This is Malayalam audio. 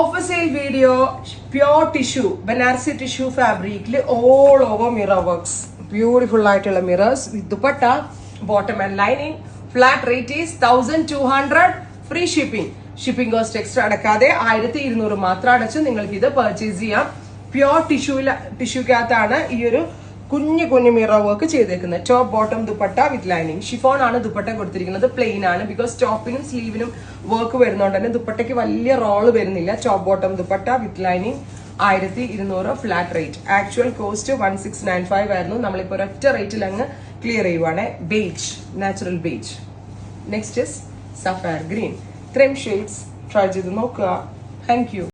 Offer sale video, pure tissue, Banarsi tissue fabric, all over mirror works. Beautiful light mirrors with dupatta, bottom and lining. Flat rate is 1200, free shipping. Shipping cost extra adakade 1200 matra adachu ningalku idu purchase cheyam. Pure tissue kathana ee oru കുഞ്ഞു കുഞ്ഞു മിറർ വർക്ക് ചെയ്തേക്കുന്നത്. Top bottom dupatta with lining. Chiffon ആണ് ദുപ്പട്ട കൊടുത്തിരിക്കുന്നത്. പ്ലെയിൻ ആണ്. ബിക്കോസ് ടോപ്പിനും സ്ലീവിനും വർക്ക് വരുന്നതുകൊണ്ട് തന്നെ ദുപ്പട്ടയ്ക്ക് വലിയ റോള് വരുന്നില്ല. Top bottom dupatta with lining 1200 flat rate. Actual cost 1695 ആയിരുന്നു. നമ്മളിപ്പോൾ ഒരൊറ്റ റേറ്റിൽ അങ്ങ് ക്ലിയർ ചെയ്യുവാണ്. Beige, natural beige. Next is sapphire green. ഇത്രയും ഷെയ്ഡ്സ് ട്രൈ ചെയ്ത് നോക്കുക. Thank you.